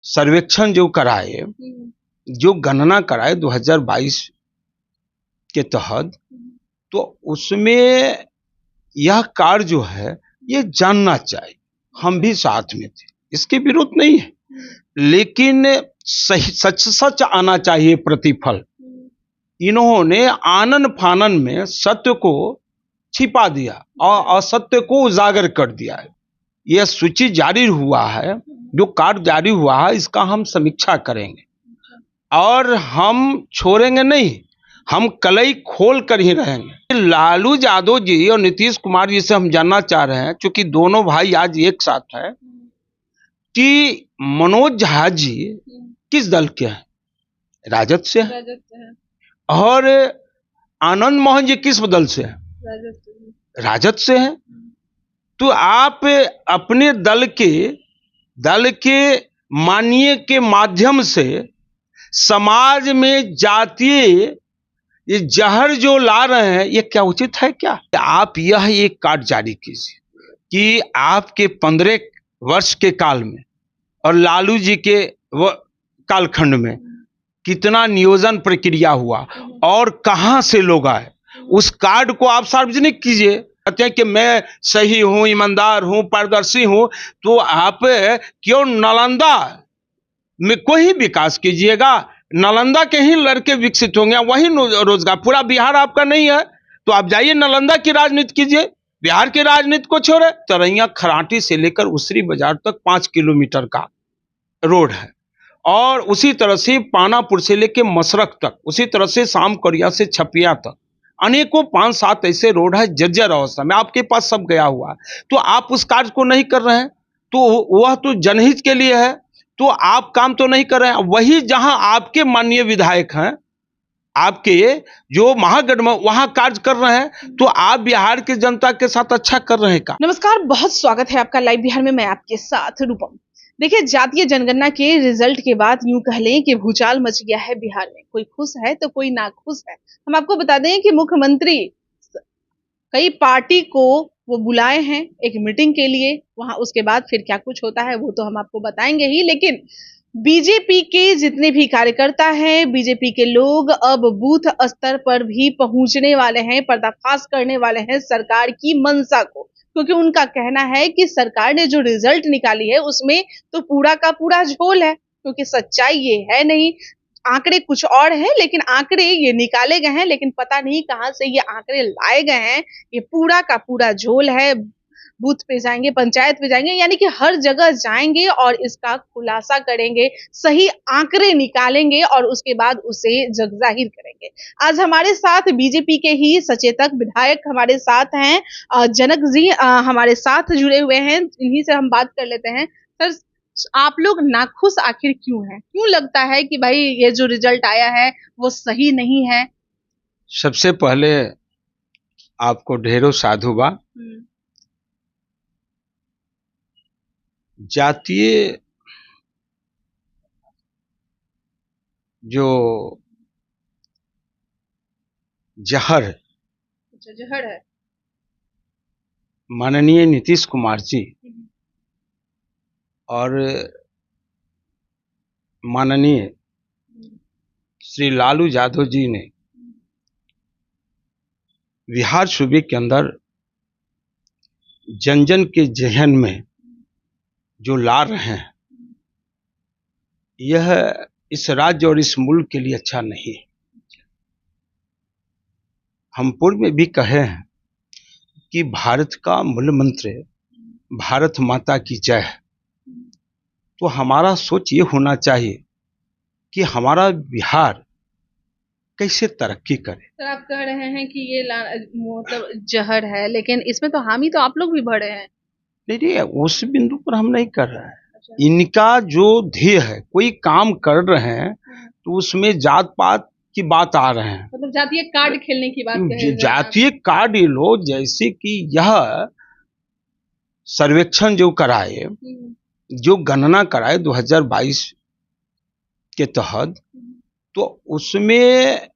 सर्वेक्षण जो कराए, जो गणना कराए 2022 के तहत, तो उसमें यह कार्य जो है ये जानना चाहिए। हम भी साथ में थे, इसके विरोध नहीं है, लेकिन सही सच सच आना चाहिए प्रतिफल। इन्होंने आनन फानन में सत्य को छिपा दिया और असत्य को उजागर कर दिया है। यह सूची जारी हुआ है, जो कार्य जारी हुआ है, इसका हम समीक्षा करेंगे और हम छोड़ेंगे नहीं, हम कलई खोल कर ही रहेंगे। लालू यादव जी और नीतीश कुमार जी से हम जानना चाह रहे हैं, क्योंकि दोनों भाई आज एक साथ हैं, कि मनोज झा जी किस दल के हैं? राजद से हैं। और आनंद मोहन जी किस दल से हैं? राजद से हैं। तो आप अपने दल के माननीय के माध्यम से समाज में जातीय ये जहर जो ला रहे हैं, ये क्या उचित है? क्या आप यह एक कार्ड जारी कीजिए कि आपके 15 वर्ष के काल में और लालू जी के कालखंड में कितना नियोजन प्रक्रिया हुआ और कहां से लोग आए, उस कार्ड को आप सार्वजनिक कीजिए। कहते हैं कि मैं सही हूं, ईमानदार हूं, पारदर्शी हूं, तो आप क्यों नालंदा में कोई विकास कीजिएगा? नालंदा के ही लड़के विकसित होंगे, वही रोजगार। पूरा बिहार आपका नहीं है तो आप जाइए नालंदा की राजनीति कीजिए, बिहार की राजनीति को छोड़े। तरैया खराटी से लेकर उसरी बाजार तक 5 किलोमीटर का रोड है, और उसी तरह से पानापुर से लेकर मसरख तक, उसी तरह से शामकोरिया से छपिया तक अनेकों 5-7 ऐसे रोड है जर्जर अवस्था में, आपके पास सब गया हुआ है। तो आप उस कार्य को नहीं कर रहे हैं, तो वह तो जनहित के लिए है, तो आप काम तो नहीं कर रहे हैं। वही जहां आपके माननीय विधायक हैं, आपके जो महागठबंधन, वहां कार्य कर रहे हैं, तो आप बिहार की जनता के साथ अच्छा कर रहे हैं का? नमस्कार, बहुत स्वागत है आपका लाइव बिहार में। मैं आपके साथ रूपम। देखिए, जातीय जनगणना के रिजल्ट के बाद यूं कह लें कि भूचाल मच गया है बिहार में। कोई खुश है तो कोई नाखुश है। हम आपको बता दें कि मुख्यमंत्री कई पार्टी को वो बुलाए हैं एक मीटिंग के लिए, वहां उसके बाद फिर क्या कुछ होता है वो तो हम आपको बताएंगे ही। लेकिन बीजेपी के जितने भी कार्यकर्ता हैं, बीजेपी के लोग अब बूथ स्तर पर भी पहुंचने वाले हैं, पर्दाफाश करने वाले हैं सरकार की मंशा को, क्योंकि उनका कहना है कि सरकार ने जो रिजल्ट निकाली है उसमें तो पूरा का पूरा झोल है, क्योंकि सच्चाई ये है नहीं। आंकड़े कुछ और है, लेकिन आंकड़े ये निकाले गए हैं, लेकिन पता नहीं कहां से ये आंकड़े लाए गए हैं। ये पूरा का पूरा झोल है। बूथ पे जाएंगे, पंचायत पे जाएंगे, यानी कि हर जगह जाएंगे और इसका खुलासा करेंगे, सही आंकड़े निकालेंगे और उसके बाद उसे जगजाहिर करेंगे। आज हमारे साथ बीजेपी के ही सचेतक विधायक हमारे साथ हैं, जनक जी हमारे साथ जुड़े हुए हैं। इन्हीं से हम बात कर लेते हैं। सर, आप लोग नाखुश आखिर क्यों हैं? क्यों लगता है कि भाई ये जो रिजल्ट आया है वो सही नहीं है? सबसे पहले आपको ढेरों साधुवाद। जातीय जो जहर है माननीय नीतीश कुमार जी और माननीय श्री लालू यादव जी ने बिहार सूबे के अंदर जन जन के जहन में जो ला रहे हैं, यह इस राज्य और इस मुल्क के लिए अच्छा नहीं है। हम पूर्व में भी कहे हैं कि भारत का मूल मंत्र भारत माता की जय है। तो हमारा सोच ये होना चाहिए कि हमारा बिहार कैसे तरक्की करे। सर, आप कह रहे हैं कि ये मतलब जहर है, लेकिन इसमें तो हामी तो आप लोग भी भरे हैं। नहीं, उस बिंदु पर हम नहीं कर रहे हैं। अच्छा। इनका जो ध्येय है, कोई काम कर रहे हैं तो उसमें जात पात की बात आ रहे हैं, मतलब जातीय कार्ड खेलने की बात। जातीय कार्ड ये लो, जैसे कि यह सर्वेक्षण जो कराए, जो गणना कराए 2022 के तहत, तो उसमें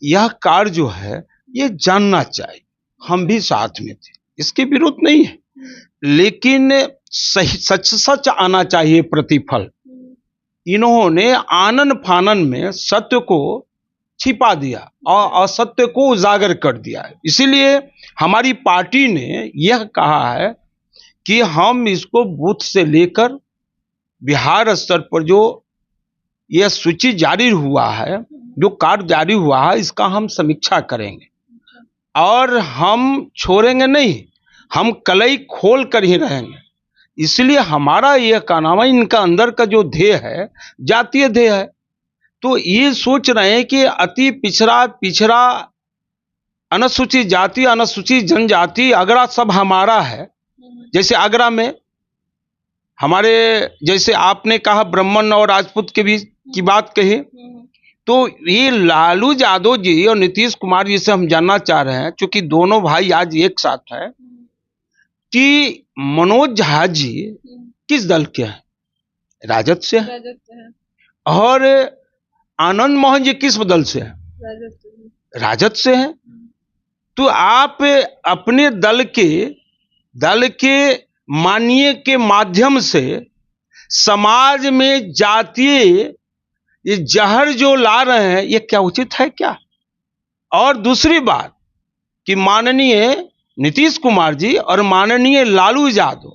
यह कार्य जो है ये जानना चाहिए। हम भी साथ में थे, इसके विरोध नहीं है, लेकिन सही सच सच आना चाहिए प्रतिफल। इन्होंने आनन फानन में सत्य को छिपा दिया और असत्य को उजागर कर दिया है। इसीलिए हमारी पार्टी ने यह कहा है कि हम इसको बूथ से लेकर बिहार स्तर पर जो यह सूची जारी हुआ है, जो कार्ड जारी हुआ है, इसका हम समीक्षा करेंगे और हम छोड़ेंगे नहीं, हम कलई खोल कर ही रहेंगे। इसलिए हमारा यह कहना है, इनका अंदर का जो ध्येय है जातीय ध्येय है। तो ये सोच रहे हैं कि अति पिछड़ा अनुसूचित जाति, अनुसूचित जनजाति, आगरा सब हमारा है। जैसे आगरा में हमारे, जैसे आपने कहा ब्राह्मण और राजपूत के बीच की बात कही, तो ये लालू यादव जी और नीतीश कुमार जी से हम जानना चाह रहे हैं, क्योंकि दोनों भाई आज एक साथ हैं, कि मनोज झा जी किस दल के हैं? राजद से हैं। और आनंद मोहन जी किस दल से हैं? राजद से हैं। तो आप अपने दल के माननीय के माध्यम से समाज में जातीय ये जहर जो ला रहे हैं, ये क्या उचित है क्या? और दूसरी बात कि माननीय नीतीश कुमार जी और माननीय लालू यादव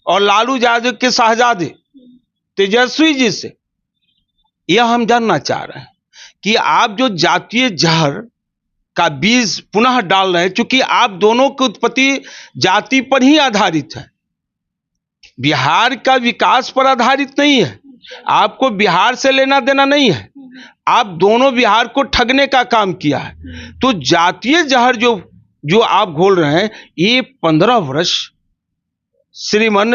और लालू यादव के शहजादे तेजस्वी जी से यह हम जानना चाह रहे हैं कि आप जो जातीय जहर का बीज पुनः डाल रहे हैं, क्योंकि आप दोनों की उत्पत्ति जाति पर ही आधारित है, बिहार का विकास पर आधारित नहीं है। आपको बिहार से लेना देना नहीं है, आप दोनों बिहार को ठगने का काम किया है। तो जातीय जहर जो आप घोल रहे हैं, ये 15 वर्ष श्रीमान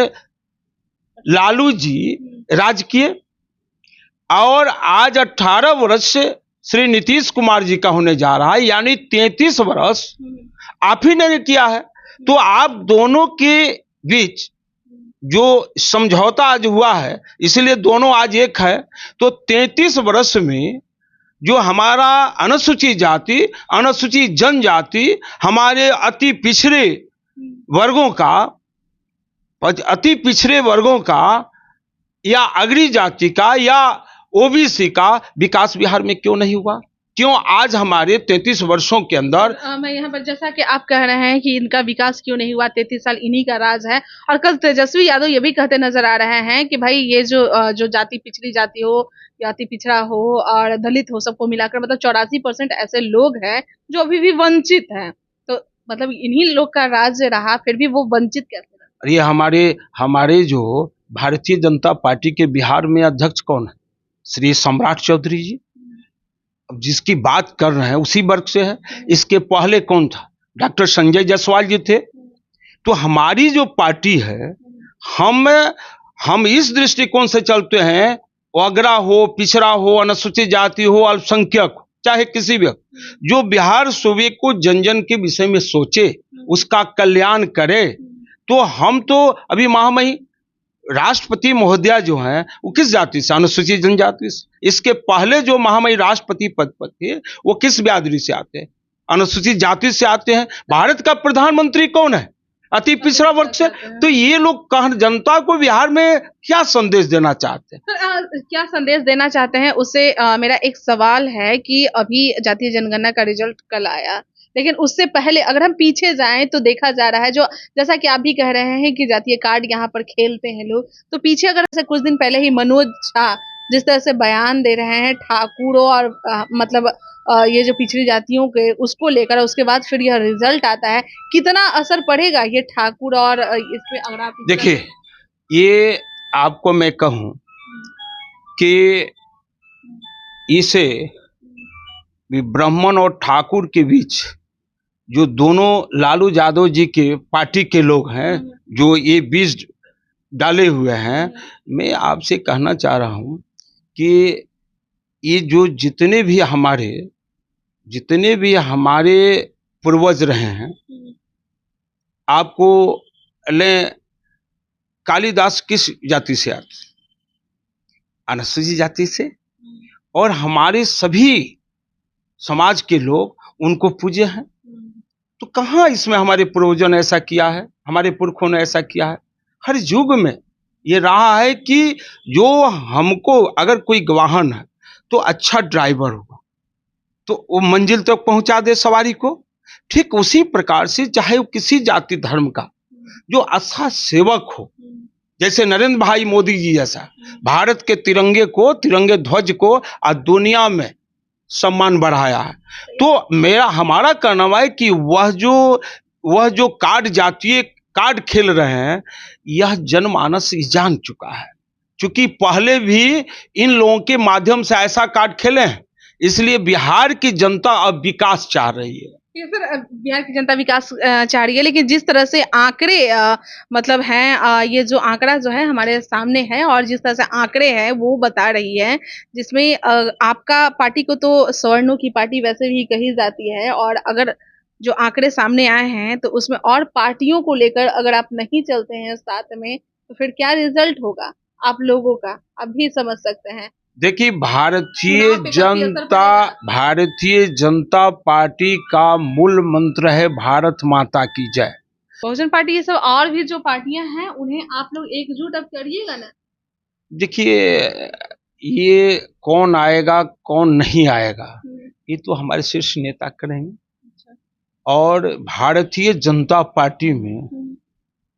लालू जी राजकीय और आज 18 वर्ष श्री नीतीश कुमार जी का होने जा रहा है, यानी 33 वर्ष आप ही ने किया है। तो आप दोनों के बीच जो समझौता आज हुआ है, इसलिए दोनों आज एक है। तो 33 वर्ष में जो हमारा अनुसूचित जाति, अनुसूचित जनजाति, हमारे अति पिछड़े वर्गों का या अग्री जाति का या ओबीसी का विकास बिहार में क्यों नहीं हुआ? क्यों आज हमारे 33 वर्षों के अंदर मैं यहाँ पर, जैसा कि आप कह रहे हैं कि इनका विकास क्यों नहीं हुआ, 33 साल इन्हीं का राज है। और कल तेजस्वी यादव ये भी कहते नजर आ रहे हैं कि भाई ये जो जाति पिछड़ी जाति हो, जाति पिछड़ा हो और दलित हो, सबको मिलाकर मतलब 84% ऐसे लोग हैं जो अभी भी वंचित हैं। तो मतलब इन्हीं लोग का राज रहा, फिर भी वो वंचित कैसे रहे? ये हमारे जो भारतीय जनता पार्टी के बिहार में अध्यक्ष कौन है? श्री सम्राट चौधरी जी। अब जिसकी बात कर रहे हैं उसी वर्ग से है। इसके पहले कौन था? डॉक्टर संजय जायसवाल जी थे। तो हमारी जो पार्टी है, हम इस दृष्टिकोण से चलते हैं, अगरा हो, पिछड़ा हो, अनुसूचित जाति हो, अल्पसंख्यक हो, चाहे किसी भी, जो बिहार सूबे को जन जन के विषय में सोचे, उसका कल्याण करे। तो हम तो अभी महामहिम राष्ट्रपति महोदया जो हैं वो किस जाति से? अनुसूचित जनजाति से। इसके पहले जो महामहिम राष्ट्रपति पद पर थे वो किस बिरादरी से आते हैं? अनुसूचित जाति से आते हैं। भारत का प्रधानमंत्री कौन है? अति पिछड़ा वर्ग से। तो ये लोग जनता को बिहार में क्या संदेश देना चाहते हैं? क्या संदेश देना चाहते हैं उससे मेरा एक सवाल है कि अभी जातीय जनगणना का रिजल्ट कल आया, लेकिन उससे पहले अगर हम पीछे जाएं तो देखा जा रहा है, जो जैसा कि आप भी कह रहे हैं कि जातीय कार्ड यहाँ पर खेलते हैं लोग, तो पीछे अगर से कुछ दिन पहले ही मनोज झा जिस तरह से बयान दे रहे हैं ठाकुरों और मतलब ये जो पिछड़ी जातियों के उसको लेकर, उसके बाद फिर यह रिजल्ट आता है, कितना असर पड़ेगा ये ठाकुर और इसमें? अगर आप देखिए, ये आपको मैं कहूं कि इसे ब्राह्मण और ठाकुर के बीच जो दोनों लालू यादव जी के पार्टी के लोग हैं, जो ये बीज डाले हुए हैं, मैं आपसे कहना चाह रहा हूं कि ये जो जितने भी हमारे पूर्वज रहे हैं, आपको कालिदास किस जाति से आते? अनुसूचित जाति से। और हमारे सभी समाज के लोग उनको पूजे हैं। तो कहाँ इसमें हमारे पूर्वजों ने ऐसा किया है, हमारे पुरखों ने ऐसा किया है? हर युग में ये रहा है कि जो हमको अगर कोई वाहन है तो अच्छा ड्राइवर होगा तो वो मंजिल तक पहुंचा दे सवारी को। ठीक उसी प्रकार से चाहे वो किसी जाति धर्म का जो अच्छा सेवक हो, जैसे नरेंद्र भाई मोदी जी जैसा भारत के तिरंगे ध्वज को आज दुनिया में सम्मान बढ़ाया है। तो हमारा कहना है कि वह जो जातीय कार्ड खेल रहे हैं, यह जनमानस जान चुका है, क्योंकि पहले भी इन लोगों के माध्यम से ऐसा कार्ड खेले हैं। इसलिए बिहार की जनता अब विकास चाह रही है। ये सर, बिहार की जनता विकास चाह रही है, लेकिन जिस तरह से आंकड़े मतलब हैं, ये जो आंकड़ा जो है हमारे सामने है और जिस तरह से आंकड़े हैं वो बता रही है, जिसमें आपका पार्टी को तो सवर्णों की पार्टी वैसे भी कही जाती है, और अगर जो आंकड़े सामने आए हैं तो उसमें और पार्टियों को लेकर अगर आप नहीं चलते हैं साथ में तो फिर क्या रिजल्ट होगा आप लोगों का, आप भी समझ सकते हैं। देखिए, भारतीय जनता पार्टी का मूल मंत्र है भारत माता की जय। बहुजन पार्टी, ये सब और भी जो पार्टियां हैं उन्हें आप लोग एकजुट अब करिएगा ना। देखिए, ये कौन आएगा कौन नहीं आएगा ये तो हमारे शीर्ष नेता करेंगे। अच्छा। और भारतीय जनता पार्टी में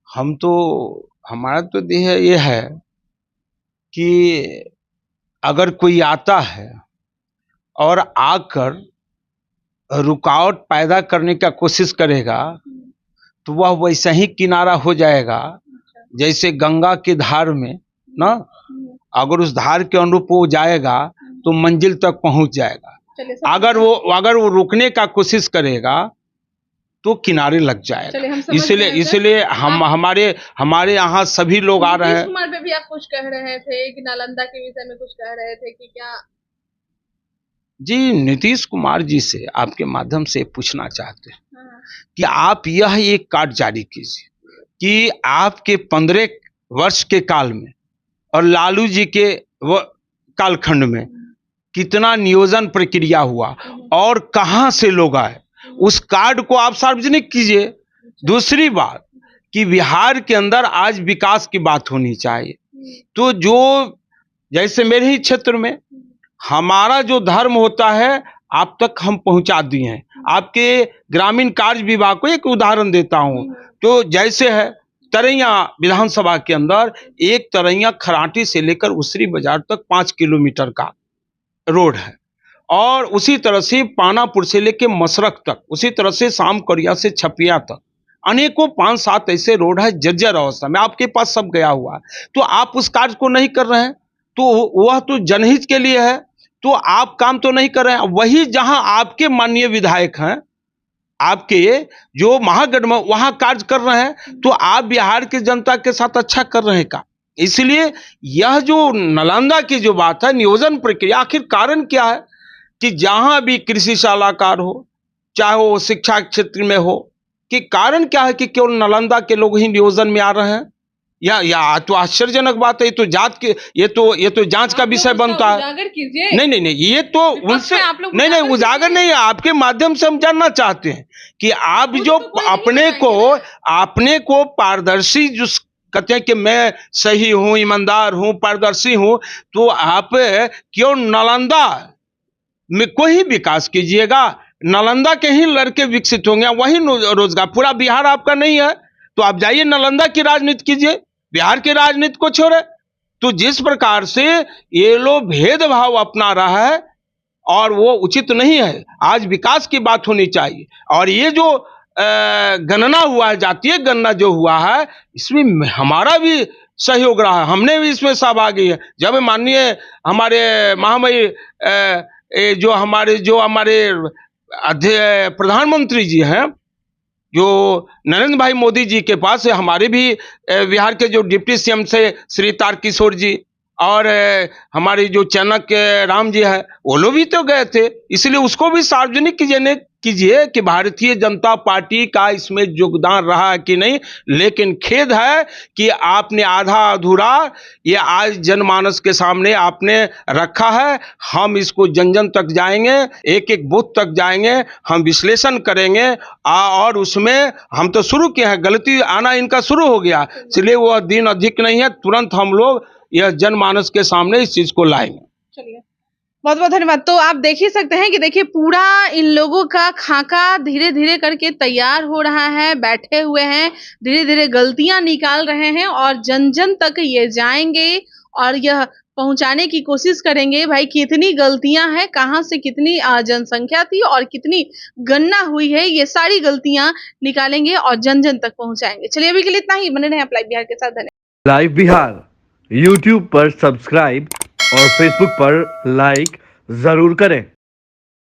हमारा तो देह ये है कि अगर कोई आता है और आकर रुकावट पैदा करने का कोशिश करेगा तो वह वैसा ही किनारा हो जाएगा जैसे गंगा की धार में ना, अगर उस धार के अनुरूप वो जाएगा तो मंजिल तक पहुंच जाएगा। अगर वो रुकने का कोशिश करेगा तो किनारे लग जाएगा। इसलिए हमारे यहाँ सभी लोग आ रहे हैं। कुमार पे भी आप कुछ कह रहे थे कि नालंदा के विषय में कुछ कह रहे थे कि क्या? जी, नीतीश कुमार जी से आपके माध्यम से पूछना चाहते हैं कि आप यह एक कार्ड जारी कीजिए कि आपके 15 वर्ष के काल में और लालू जी के कालखंड में कितना नियोजन प्रक्रिया हुआ और कहां से लोग आए, उस कार्ड को आप सार्वजनिक कीजिए। दूसरी बात कि बिहार के अंदर आज विकास की बात होनी चाहिए, तो जो जैसे मेरे ही क्षेत्र में हमारा जो धर्म होता है आप तक हम पहुंचा दिए हैं। आपके ग्रामीण कार्य विभाग को एक उदाहरण देता हूं, तो जैसे है तरैया विधानसभा के अंदर एक तरैया खराटी से लेकर उसरी बाजार तक 5 किलोमीटर का रोड है, और उसी तरह से पानापुर से लेकर मसरख तक, उसी तरह से शामकरिया से छपिया तक अनेकों 5-7 ऐसे रोड है जर्जर अवस्था में, आपके पास सब गया हुआ है। तो आप उस कार्य को नहीं कर रहे हैं, तो वह तो जनहित के लिए है, तो आप काम तो नहीं कर रहे हैं। वही जहां आपके माननीय विधायक हैं, आपके जो महागठबंधन वहां कार्य कर रहे हैं, तो आप बिहार की जनता के साथ अच्छा कर रहे हैं का? इसलिए यह जो नालंदा की जो बात है नियोजन प्रक्रिया, आखिर कारण क्या है कि जहां भी कृषि सलाहकार हो, चाहे वो शिक्षा क्षेत्र में हो, कि कारण क्या है कि केवल नालंदा के लोग ही नियोजन में आ रहे हैं? या तो आश्चर्यजनक बात है। ये तो जांच के ये तो जांच का विषय बनता है। नहीं, ये तो उनसे नहीं उजागर नहीं है, आपके माध्यम से हम जानना चाहते हैं कि आप जो अपने को पारदर्शी जो कहते हैं कि मैं सही हूं, ईमानदार हूं, पारदर्शी हूं, तो आप क्यों नालंदा में कोई विकास कीजिएगा? नालंदा के ही लड़के विकसित होंगे, वही रोजगार। पूरा बिहार आपका नहीं है तो आप जाइए नालंदा की राजनीति कीजिए, बिहार की राजनीति को छोड़े। तो जिस प्रकार से ये लोग भेदभाव अपना रहा है और वो उचित नहीं है। आज विकास की बात होनी चाहिए। और ये जो गणना हुआ है, जातीय गणना जो हुआ है, इसमें हमारा भी सहयोग रहा है, हमने भी इसमें सहभागी है। जब माननीय हमारे महामहिम जो हमारे प्रधानमंत्री जी हैं, जो नरेंद्र भाई मोदी जी के पास हमारे भी बिहार के जो डिप्टी सीएम से श्री तारकिशोर जी, और हमारी जो चाणक्य राम जी है वो लोग भी तो गए थे, इसलिए उसको भी सार्वजनिक कीजिए कि भारतीय जनता पार्टी का इसमें योगदान रहा है कि नहीं। लेकिन खेद है कि आपने आधा अधूरा ये आज जनमानस के सामने आपने रखा है। हम इसको जन जन तक जाएंगे, एक एक बूथ तक जाएंगे, हम विश्लेषण करेंगे और उसमें हम तो शुरू किए हैं, गलती आना इनका शुरू हो गया, इसलिए वह दिन अधिक नहीं है, तुरंत हम लोग यह जनमानस के सामने इस चीज को लाएंगे। चलिए, बहुत बहुत धन्यवाद। तो आप देख ही सकते हैं कि देखिए पूरा इन लोगों का खाका धीरे धीरे करके तैयार हो रहा है, बैठे हुए हैं, धीरे धीरे गलतियां निकाल रहे हैं और जन जन तक ये जाएंगे और यह पहुंचाने की कोशिश करेंगे भाई कितनी गलतियां हैं, कहां से कितनी जनसंख्या थी और कितनी गणना हुई है, ये सारी गलतियां निकालेंगे और जन जन तक पहुंचाएंगे। चलिए अभी के लिए इतना ही, बने रहें आप लाइव बिहार के साथ। धन्यवाद। लाइव बिहार यूट्यूब पर सब्सक्राइब और फेसबुक पर लाइक जरूर करें।